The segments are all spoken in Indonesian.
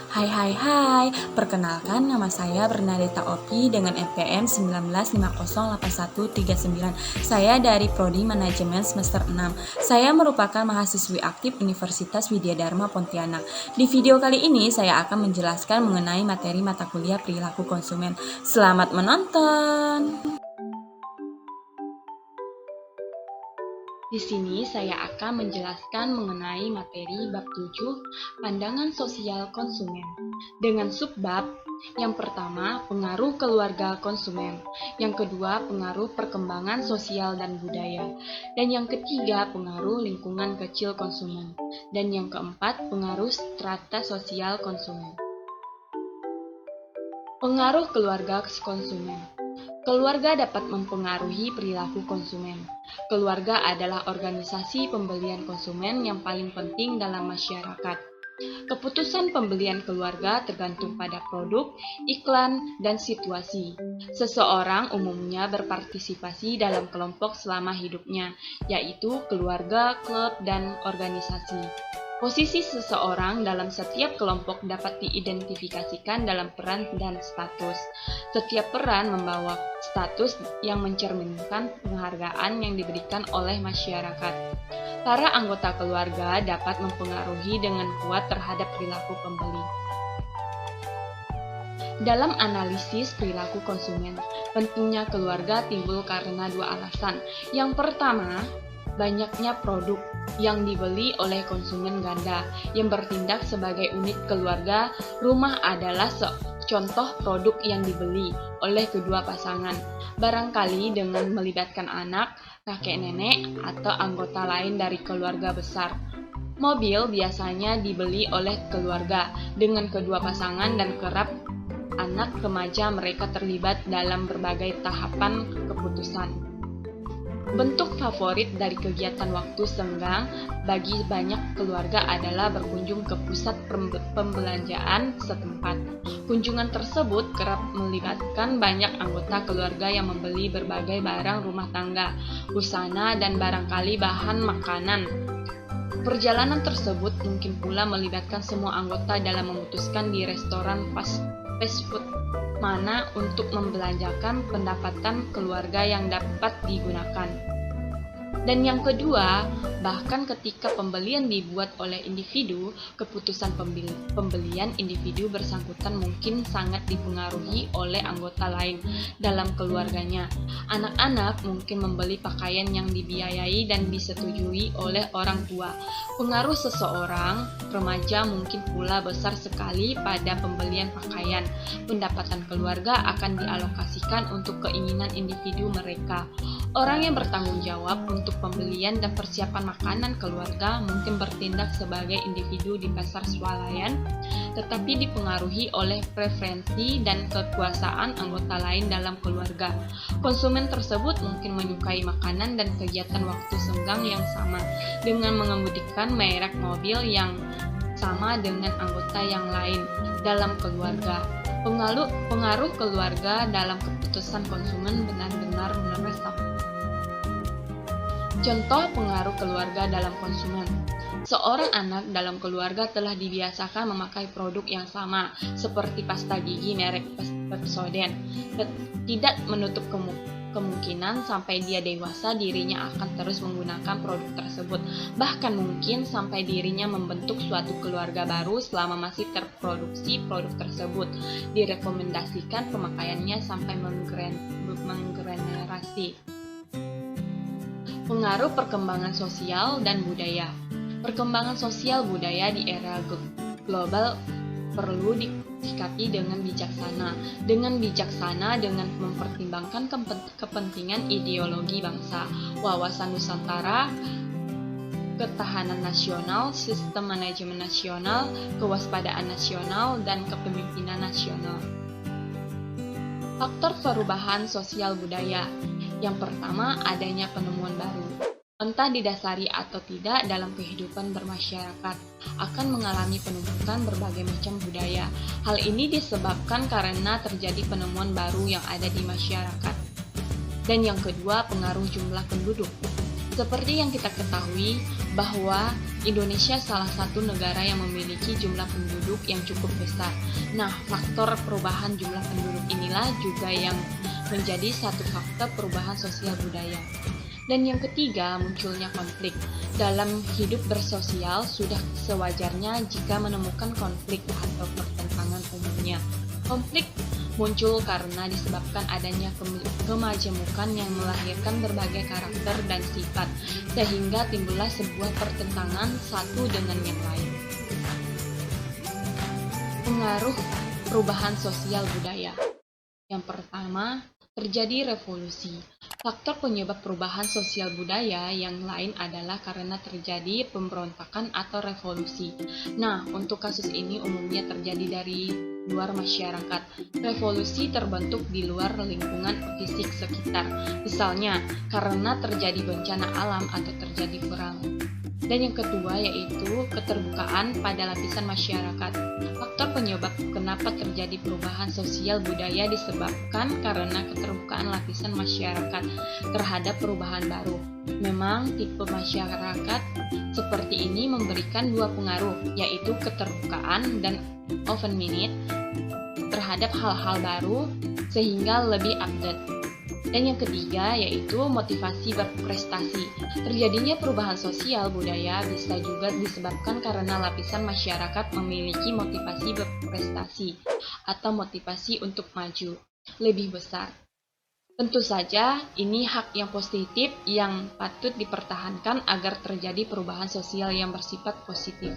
Hai, perkenalkan nama saya Bernadetta Opi dengan NPM 19508139. Saya dari Prodi Manajemen semester 6. Saya merupakan mahasiswi aktif Universitas Widya Dharma Pontianak. Di video kali ini saya akan menjelaskan mengenai materi mata kuliah perilaku konsumen. Selamat menonton! Di sini saya akan menjelaskan mengenai materi bab 7, pandangan sosial konsumen. Dengan subbab, yang pertama, pengaruh keluarga konsumen. Yang kedua, pengaruh perkembangan sosial dan budaya. Dan yang ketiga, pengaruh lingkungan kecil konsumen. Dan yang keempat, pengaruh strata sosial konsumen. Pengaruh keluarga konsumen. Keluarga dapat mempengaruhi perilaku konsumen. Keluarga adalah organisasi pembelian konsumen yang paling penting dalam masyarakat. Keputusan pembelian keluarga tergantung pada produk, iklan, dan situasi. Seseorang umumnya berpartisipasi dalam kelompok selama hidupnya, yaitu keluarga, klub, dan organisasi. Posisi seseorang dalam setiap kelompok dapat diidentifikasikan dalam peran dan status. Setiap peran membawa status yang mencerminkan penghargaan yang diberikan oleh masyarakat. Para anggota keluarga dapat mempengaruhi dengan kuat terhadap perilaku pembeli. Dalam analisis perilaku konsumen, pentingnya keluarga timbul karena dua alasan. Yang pertama, banyaknya produk yang dibeli oleh konsumen ganda yang bertindak sebagai unit keluarga. Rumah adalah contoh produk yang dibeli oleh kedua pasangan, barangkali dengan melibatkan anak, kakek nenek, atau anggota lain dari keluarga besar. Mobil biasanya dibeli oleh keluarga dengan kedua pasangan dan kerap anak remaja mereka terlibat dalam berbagai tahapan keputusan. Bentuk favorit dari kegiatan waktu senggang bagi banyak keluarga adalah berkunjung ke pusat pembelanjaan setempat. Kunjungan tersebut kerap melibatkan banyak anggota keluarga yang membeli berbagai barang rumah tangga, busana, dan barangkali bahan makanan. Perjalanan tersebut mungkin pula melibatkan semua anggota dalam memutuskan di restoran fast food mana untuk membelanjakan pendapatan keluarga yang dapat digunakan. Dan yang kedua, bahkan ketika pembelian dibuat oleh individu, keputusan pembelian individu bersangkutan mungkin sangat dipengaruhi oleh anggota lain dalam keluarganya. Anak-anak mungkin membeli pakaian yang dibiayai dan disetujui oleh orang tua. Pengaruh seseorang remaja mungkin pula besar sekali pada pembelian pakaian. Pendapatan keluarga akan dialokasikan untuk keinginan individu mereka. Orang yang bertanggung jawab untuk pembelian dan persiapan makanan keluarga mungkin bertindak sebagai individu di pasar swalayan, tetapi dipengaruhi oleh preferensi dan kekuasaan anggota lain dalam keluarga. Konsumen tersebut mungkin menyukai makanan dan kegiatan waktu senggang yang sama, dengan mengemudikan merek mobil yang sama dengan anggota yang lain dalam keluarga. Pengaruh keluarga dalam keputusan konsumen benar-benar meresap. Contoh pengaruh keluarga dalam konsumen. Seorang anak dalam keluarga telah dibiasakan memakai produk yang sama, seperti pasta gigi merek Pepsodent. Tidak menutup kemungkinan sampai dia dewasa dirinya akan terus menggunakan produk tersebut. Bahkan mungkin sampai dirinya membentuk suatu keluarga baru selama masih terproduksi produk tersebut. Direkomendasikan pemakaiannya sampai menggenerasi. Pengaruh perkembangan sosial dan budaya. Perkembangan sosial budaya di era global perlu disikapi dengan bijaksana. Dengan mempertimbangkan kepentingan ideologi bangsa, wawasan Nusantara, ketahanan nasional, sistem manajemen nasional, kewaspadaan nasional, dan kepemimpinan nasional. Faktor perubahan sosial budaya. Yang pertama, adanya penemuan baru. Entah didasari atau tidak dalam kehidupan bermasyarakat, akan mengalami penumpukan berbagai macam budaya. Hal ini disebabkan karena terjadi penemuan baru yang ada di masyarakat. Dan yang kedua, pengaruh jumlah penduduk. Seperti yang kita ketahui bahwa Indonesia salah satu negara yang memiliki jumlah penduduk yang cukup besar. Nah, faktor perubahan jumlah penduduk inilah juga yang menjadi satu faktor perubahan sosial budaya. Dan yang ketiga, munculnya konflik. Dalam hidup bersosial, sudah sewajarnya jika menemukan konflik atau pertentangan umumnya. Konflik muncul karena disebabkan adanya kemajemukan yang melahirkan berbagai karakter dan sifat, sehingga timbullah sebuah pertentangan satu dengan yang lain. Pengaruh perubahan sosial budaya. Yang pertama, terjadi revolusi. Faktor penyebab perubahan sosial budaya yang lain adalah karena terjadi pemberontakan atau revolusi. Nah, untuk kasus ini umumnya terjadi dari luar masyarakat. Revolusi terbentuk di luar lingkungan fisik sekitar, misalnya karena terjadi bencana alam atau terjadi perang. Dan yang kedua yaitu keterbukaan pada lapisan masyarakat. Faktor penyebab kenapa terjadi perubahan sosial budaya disebabkan karena keterbukaan lapisan masyarakat terhadap perubahan baru. Memang tipe masyarakat seperti ini memberikan dua pengaruh, yaitu keterbukaan dan open-minded terhadap hal-hal baru sehingga lebih update. Dan yang ketiga yaitu motivasi berprestasi. Terjadinya perubahan sosial budaya bisa juga disebabkan karena lapisan masyarakat memiliki motivasi berprestasi atau motivasi untuk maju lebih besar. Tentu saja ini hak yang positif yang patut dipertahankan agar terjadi perubahan sosial yang bersifat positif.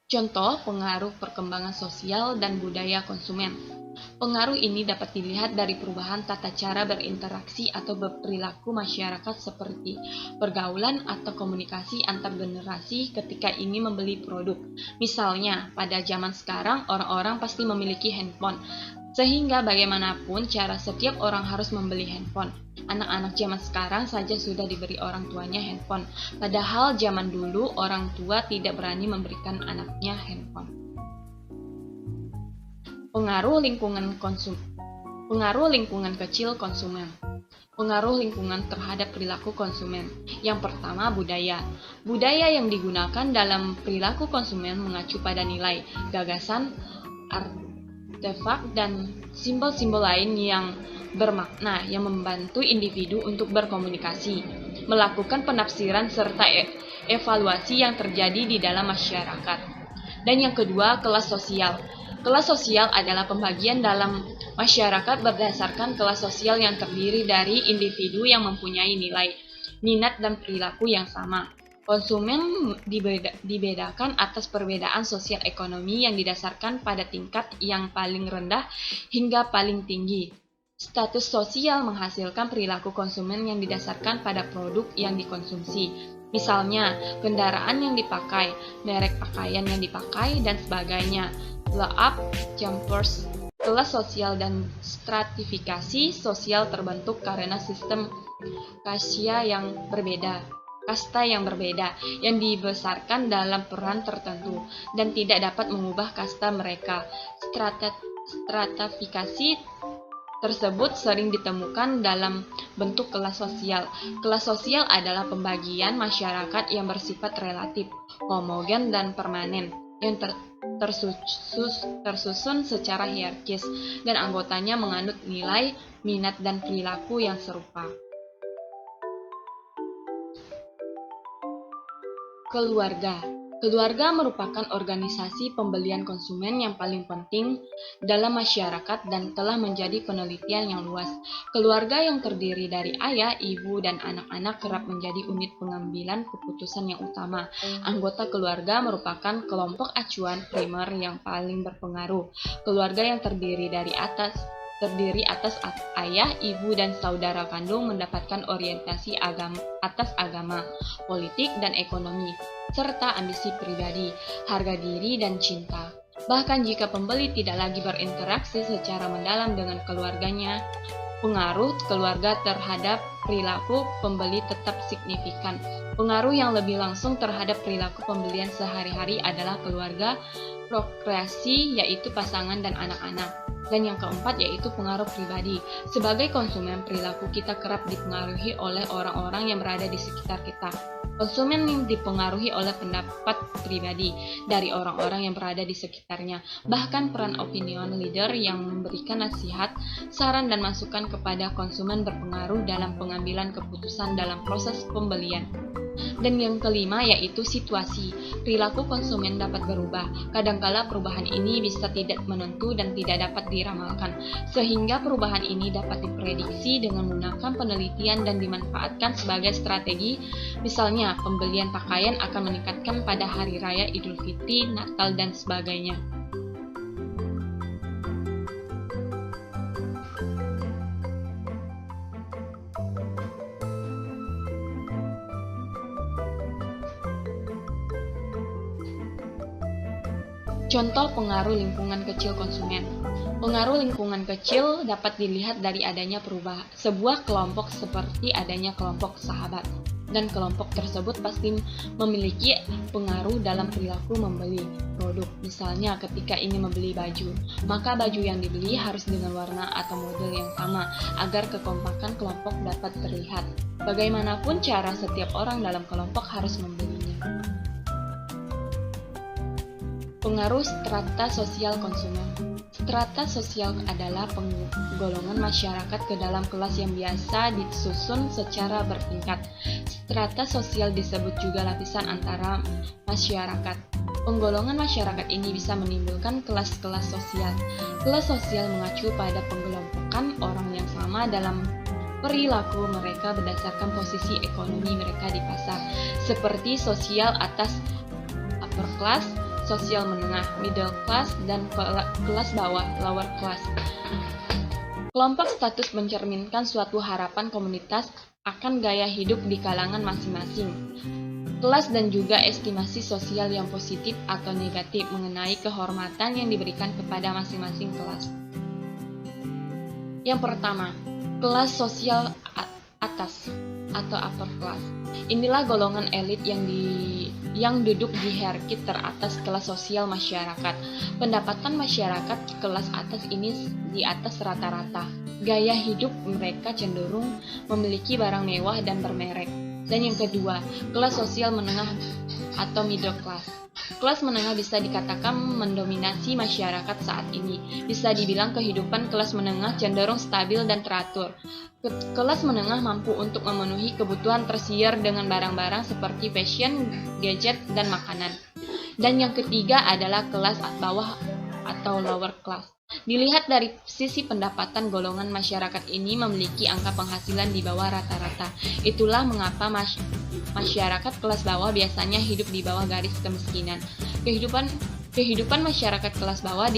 Contoh pengaruh perkembangan sosial dan budaya konsumen. Pengaruh ini dapat dilihat dari perubahan tata cara berinteraksi atau berperilaku masyarakat seperti pergaulan atau komunikasi antar generasi ketika ingin membeli produk. Misalnya, pada zaman sekarang orang-orang pasti memiliki handphone, sehingga bagaimanapun cara setiap orang harus membeli handphone. Anak-anak zaman sekarang saja sudah diberi orang tuanya handphone, padahal zaman dulu orang tua tidak berani memberikan anaknya handphone. Pengaruh lingkungan kecil konsumen. Pengaruh lingkungan terhadap perilaku konsumen. Yang pertama, budaya. Budaya yang digunakan dalam perilaku konsumen mengacu pada nilai, gagasan, artefak, dan simbol-simbol lain yang bermakna yang membantu individu untuk berkomunikasi, melakukan penafsiran serta evaluasi yang terjadi di dalam masyarakat. Dan yang kedua, kelas sosial. Kelas sosial adalah pembagian dalam masyarakat berdasarkan kelas sosial yang terdiri dari individu yang mempunyai nilai, minat, dan perilaku yang sama. Konsumen dibedakan atas perbedaan sosial ekonomi yang didasarkan pada tingkat yang paling rendah hingga paling tinggi. Status sosial menghasilkan perilaku konsumen yang didasarkan pada produk yang dikonsumsi. Misalnya, kendaraan yang dipakai, merek pakaian yang dipakai, dan sebagainya. Leap, jumpers, kelas sosial dan stratifikasi sosial terbentuk karena sistem kasta yang berbeda yang dibesarkan dalam peran tertentu dan tidak dapat mengubah kasta mereka. Stratifikasi tersebut sering ditemukan dalam bentuk kelas sosial. Kelas sosial adalah pembagian masyarakat yang bersifat relatif, homogen, dan permanen, yang tersusun secara hierarkis, dan anggotanya menganut nilai, minat, dan perilaku yang serupa. Keluarga merupakan organisasi pembelian konsumen yang paling penting dalam masyarakat dan telah menjadi penelitian yang luas. Keluarga yang terdiri dari ayah, ibu, dan anak-anak kerap menjadi unit pengambilan keputusan yang utama. Anggota keluarga merupakan kelompok acuan primer yang paling berpengaruh. Keluarga yang terdiri atas ayah, ibu, dan saudara kandung mendapatkan orientasi atas agama, politik, dan ekonomi, serta ambisi pribadi, harga diri, dan cinta. Bahkan jika pembeli tidak lagi berinteraksi secara mendalam dengan keluarganya, pengaruh keluarga terhadap perilaku pembeli tetap signifikan. Pengaruh yang lebih langsung terhadap perilaku pembelian sehari-hari adalah keluarga prokreasi, yaitu pasangan dan anak-anak. Dan yang keempat yaitu pengaruh pribadi. Sebagai konsumen, perilaku kita kerap dipengaruhi oleh orang-orang yang berada di sekitar kita. Konsumen yang dipengaruhi oleh pendapat pribadi dari orang-orang yang berada di sekitarnya. Bahkan peran opinion leader yang memberikan nasihat, saran, dan masukan kepada konsumen berpengaruh dalam pengambilan keputusan dalam proses pembelian. Dan yang kelima yaitu situasi. Perilaku konsumen dapat berubah. Kadangkala perubahan ini bisa tidak menentu dan tidak dapat diramalkan, sehingga perubahan ini dapat diprediksi dengan menggunakan penelitian dan dimanfaatkan sebagai strategi. Misalnya, pembelian pakaian akan meningkatkan pada hari raya Idul Fitri, Natal, dan sebagainya. Contoh pengaruh lingkungan kecil konsumen. Pengaruh lingkungan kecil dapat dilihat dari adanya perubahan sebuah kelompok seperti adanya kelompok sahabat, dan kelompok tersebut pasti memiliki pengaruh dalam perilaku membeli produk. Misalnya ketika ingin membeli baju, maka baju yang dibeli harus dengan warna atau model yang sama agar kekompakan kelompok dapat terlihat. Bagaimanapun cara, setiap orang dalam kelompok harus membelinya. Pengaruh strata sosial konsumen. Strata sosial adalah penggolongan masyarakat ke dalam kelas yang biasa disusun secara bertingkat. Strata sosial disebut juga lapisan antara masyarakat. Penggolongan masyarakat ini bisa menimbulkan kelas-kelas sosial. Kelas sosial mengacu pada penggelompokan orang yang sama dalam perilaku mereka berdasarkan posisi ekonomi mereka di pasar, seperti sosial atas upper class, sosial menengah, middle class, dan kelas bawah, lower class. Kelompok status mencerminkan suatu harapan komunitas akan gaya hidup di kalangan masing-masing. Kelas dan juga estimasi sosial yang positif atau negatif mengenai kehormatan yang diberikan kepada masing-masing kelas. Yang pertama, kelas sosial atas atau upper class. Inilah golongan elit yang duduk di hierarki teratas kelas sosial masyarakat. Pendapatan masyarakat kelas atas ini di atas rata-rata. Gaya hidup mereka cenderung memiliki barang mewah dan bermerek. Dan yang kedua, kelas sosial menengah atau middle class. Kelas menengah bisa dikatakan mendominasi masyarakat saat ini. Bisa dibilang kehidupan kelas menengah cenderung stabil dan teratur. Kelas menengah mampu untuk memenuhi kebutuhan tersier dengan barang-barang seperti fashion, gadget, dan makanan. Dan yang ketiga adalah kelas bawah atau lower class. Dilihat dari sisi pendapatan, golongan masyarakat ini memiliki angka penghasilan di bawah rata-rata. Itulah mengapa masyarakat kelas bawah biasanya hidup di bawah garis kemiskinan. Kehidupan masyarakat kelas bawah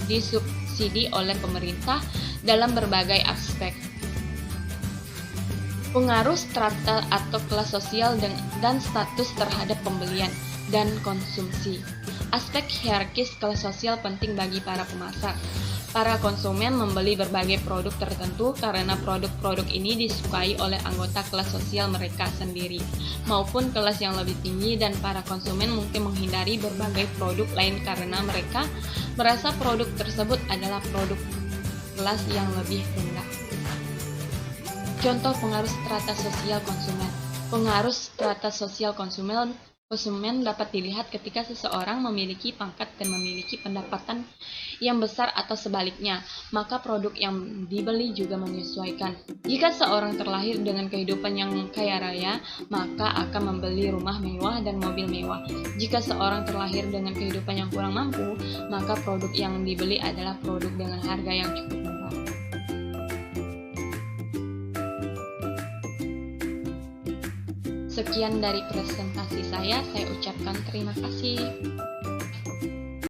disubsidi oleh pemerintah dalam berbagai aspek. Pengaruh strata atau kelas sosial dan status terhadap pembelian dan konsumsi. Aspek hierarkis kelas sosial penting bagi para pemasar. Para konsumen membeli berbagai produk tertentu karena produk-produk ini disukai oleh anggota kelas sosial mereka sendiri maupun kelas yang lebih tinggi, dan para konsumen mungkin menghindari berbagai produk lain karena mereka merasa produk tersebut adalah produk kelas yang lebih rendah. Contoh pengaruh strata sosial konsumen. Pengaruh strata sosial konsumen dapat dilihat ketika seseorang memiliki pangkat dan memiliki pendapatan yang besar atau sebaliknya, maka produk yang dibeli juga menyesuaikan. Jika seorang terlahir dengan kehidupan yang kaya raya, maka akan membeli rumah mewah dan mobil mewah. Jika seorang terlahir dengan kehidupan yang kurang mampu, maka produk yang dibeli adalah produk dengan harga yang cukup murah. Sekian dari presentasi saya ucapkan terima kasih.